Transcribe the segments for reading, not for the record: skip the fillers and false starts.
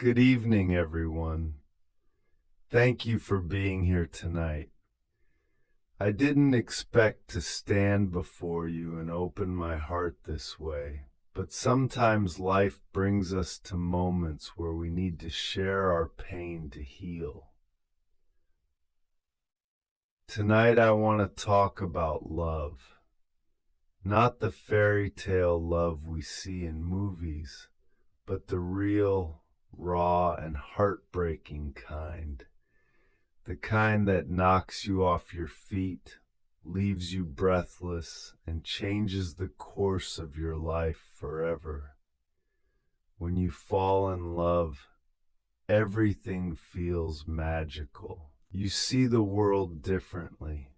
Good evening, everyone. Thank you for being here tonight. I didn't expect to stand before you and open my heart this way, but sometimes life brings us to moments where we need to share our pain to heal. Tonight I want to talk about love, not the fairy tale love we see in movies, but the real, raw, and heartbreaking kind. The kind that knocks you off your feet, leaves you breathless, and changes the course of your life forever. When you fall in love, everything feels magical. You see the world differently.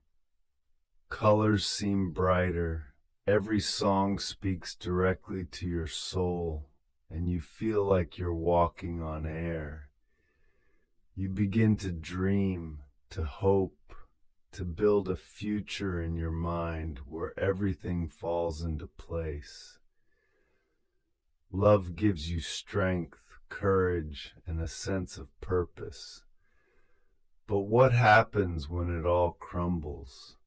Colors seem brighter. Every song speaks directly to your soul, and you feel like you're walking on air. You begin to dream, to hope, to build a future in your mind where everything falls into place. Love gives you strength, courage, and a sense of purpose. But what happens when it all crumbles?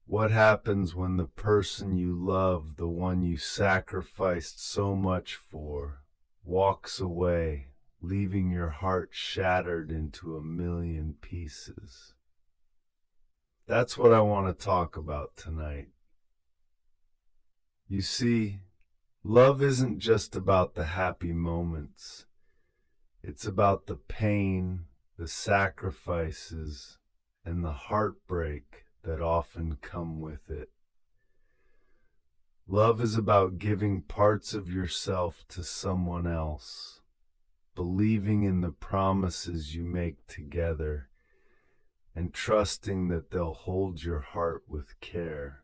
What happens when the person you love, the one you sacrificed so much for, walks away, leaving your heart shattered into a million pieces? That's what I want to talk about tonight. You see, love isn't just about the happy moments. It's about the pain, the sacrifices, and the heartbreak that often come with it. Love is about giving parts of yourself to someone else, believing in the promises you make together, and trusting that they'll hold your heart with care.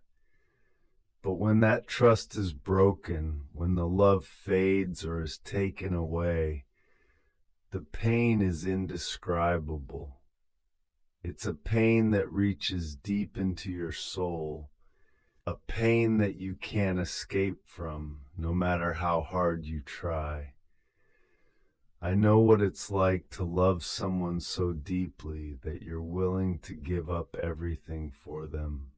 But when that trust is broken, when the love fades or is taken away, the pain is indescribable. It's a pain that reaches deep into your soul, a pain that you can't escape from, no matter how hard you try. I know what it's like to love someone so deeply that you're willing to give up everything for them.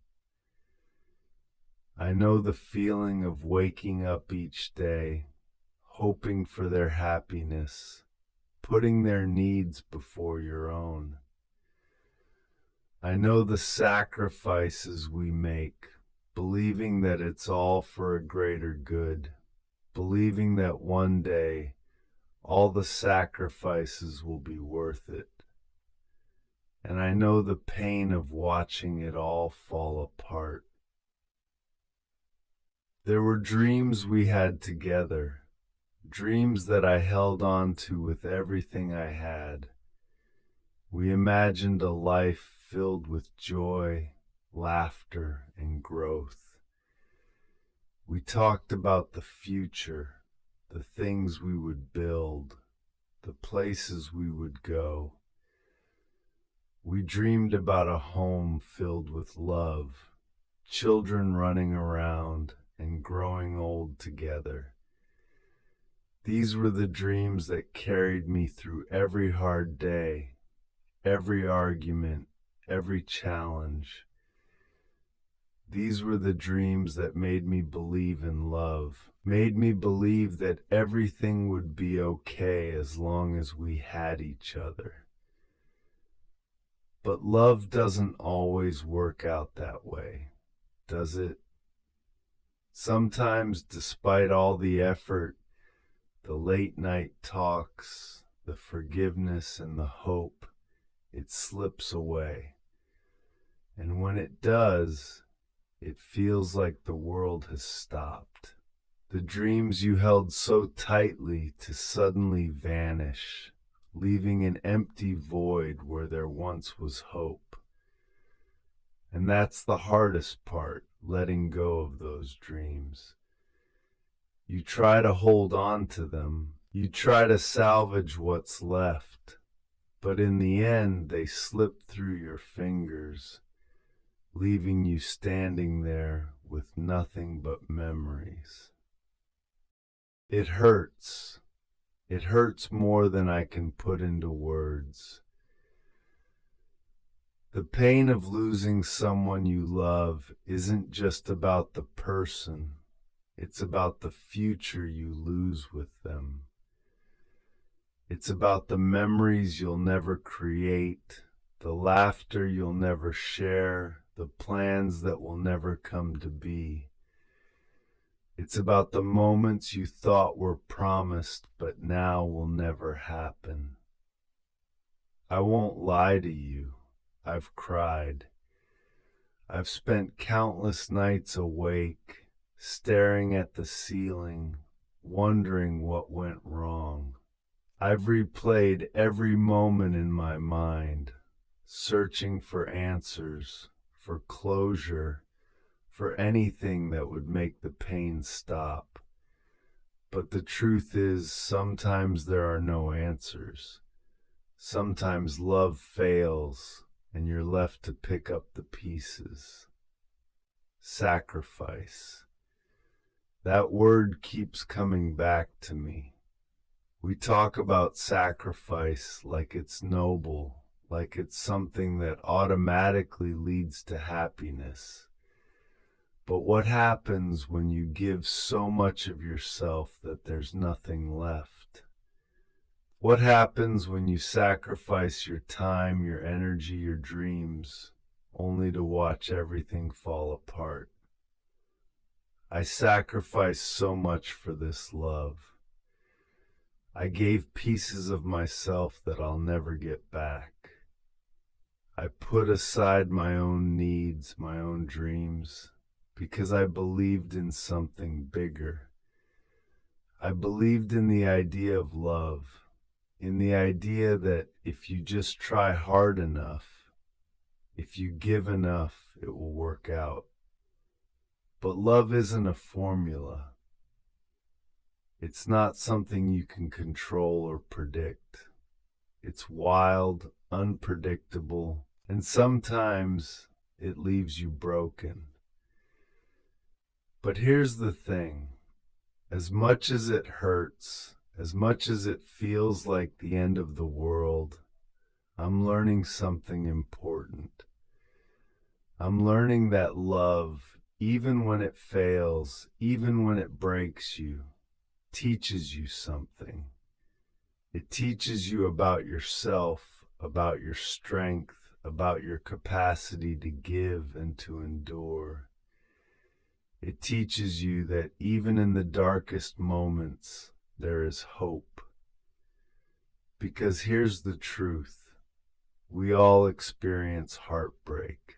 I know the feeling of waking up each day, hoping for their happiness, putting their needs before your own. I know the sacrifices we make, believing that it's all for a greater good, believing that one day all the sacrifices will be worth it. And I know the pain of watching it all fall apart. There were dreams we had together, dreams that I held on to with everything I had. We imagined a life filled with joy, laughter, and growth. We talked about the future, the things we would build, the places we would go. We dreamed about a home filled with love, children running around and growing old together. These were the dreams that carried me through every hard day, every argument, every challenge. These were the dreams that made me believe in love, made me believe that everything would be okay as long as we had each other. But love doesn't always work out that way, does it? Sometimes, despite all the effort, the late night talks, the forgiveness, and the hope, it slips away. And when it does, it feels like the world has stopped. The dreams you held so tightly to suddenly vanish, leaving an empty void where there once was hope. And that's the hardest part, letting go of those dreams. You try to hold on to them. You try to salvage what's left. But in the end, they slip through your fingers, leaving you standing there with nothing but memories. It hurts. It hurts more than I can put into words. The pain of losing someone you love isn't just about the person, it's about the future you lose with them. It's about the memories you'll never create, the laughter you'll never share, the plans that will never come to be. It's about the moments you thought were promised but now will never happen. I won't lie to you. I've cried. I've spent countless nights awake, staring at the ceiling, wondering what went wrong. I've replayed every moment in my mind, searching for answers, for closure, for anything that would make the pain stop. But the truth is, sometimes there are no answers. Sometimes love fails, and you're left to pick up the pieces. Sacrifice. That word keeps coming back to me. We talk about sacrifice like it's noble, like it's something that automatically leads to happiness. But what happens when you give so much of yourself that there's nothing left? What happens when you sacrifice your time, your energy, your dreams, only to watch everything fall apart? I sacrificed so much for this love. I gave pieces of myself that I'll never get back. I put aside my own needs, my own dreams, because I believed in something bigger. I believed in the idea of love, in the idea that if you just try hard enough, if you give enough, it will work out. But love isn't a formula. It's not something you can control or predict. It's wild, unpredictable, and sometimes it leaves you broken. But here's the thing. As much as it hurts, as much as it feels like the end of the world, I'm learning something important. I'm learning that love, even when it fails, even when it breaks you, teaches you something. It teaches you about yourself, about your strength, about your capacity to give and to endure. It teaches you that even in the darkest moments, there is hope. Because here's the truth. We all experience heartbreak.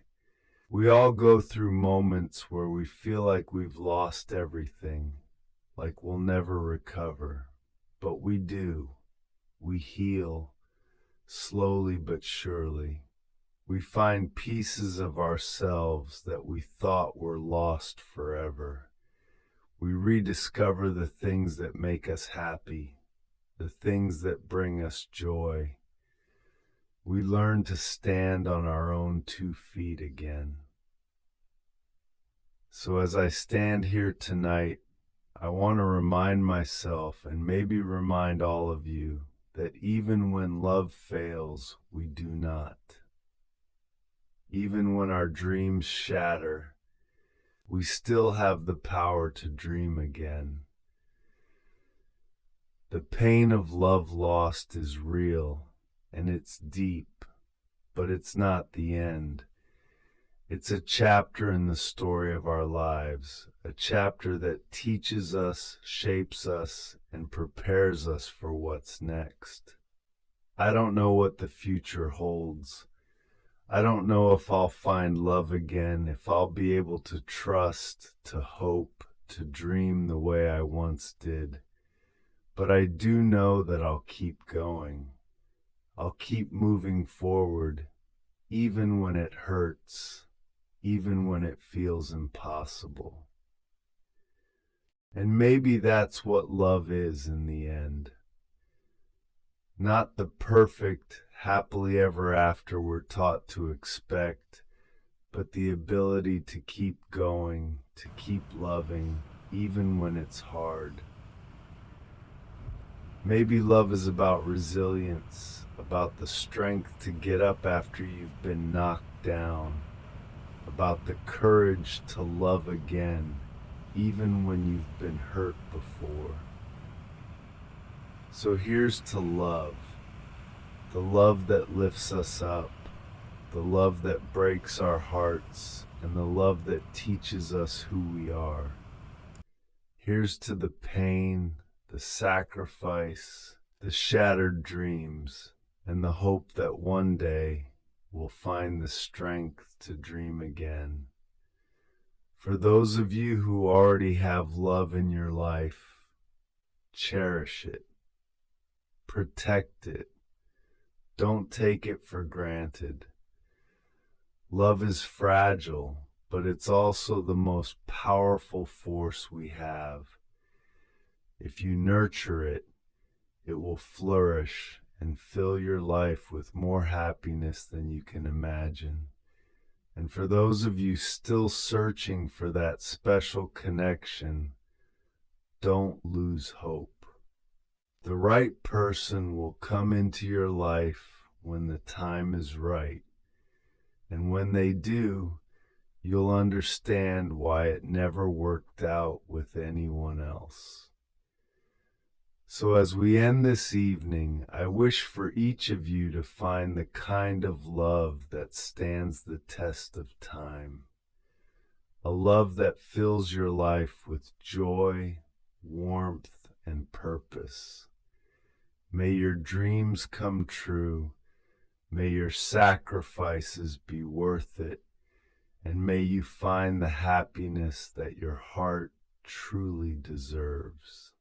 We all go through moments where we feel like we've lost everything, like we'll never recover. But we do. We heal, slowly but surely. We find pieces of ourselves that we thought were lost forever. We rediscover the things that make us happy, the things that bring us joy. We learn to stand on our own 2 feet again. So as I stand here tonight, I want to remind myself and maybe remind all of you that even when love fails, we do not. Even when our dreams shatter, we still have the power to dream again. The pain of love lost is real, and it's deep, but it's not the end. It's a chapter in the story of our lives, a chapter that teaches us, shapes us, and prepares us for what's next. I don't know what the future holds. I don't know if I'll find love again, if I'll be able to trust, to hope, to dream the way I once did. But I do know that I'll keep going. I'll keep moving forward, even when it hurts, even when it feels impossible. And maybe that's what love is in the end. Not the perfect, happily ever after we're taught to expect, but the ability to keep going, to keep loving, even when it's hard. Maybe love is about resilience, about the strength to get up after you've been knocked down, about the courage to love again, even when you've been hurt before. So here's to love, the love that lifts us up, the love that breaks our hearts, and the love that teaches us who we are. Here's to the pain, the sacrifice, the shattered dreams, and the hope that one day we'll find the strength to dream again. For those of you who already have love in your life, cherish it, protect it, don't take it for granted. Love is fragile, but it's also the most powerful force we have. If you nurture it, it will flourish and fill your life with more happiness than you can imagine. And for those of you still searching for that special connection, don't lose hope. The right person will come into your life when the time is right. And when they do, you'll understand why it never worked out with anyone else. So as we end this evening, I wish for each of you to find the kind of love that stands the test of time. A love that fills your life with joy, warmth, and purpose. May your dreams come true. May your sacrifices be worth it. And may you find the happiness that your heart truly deserves.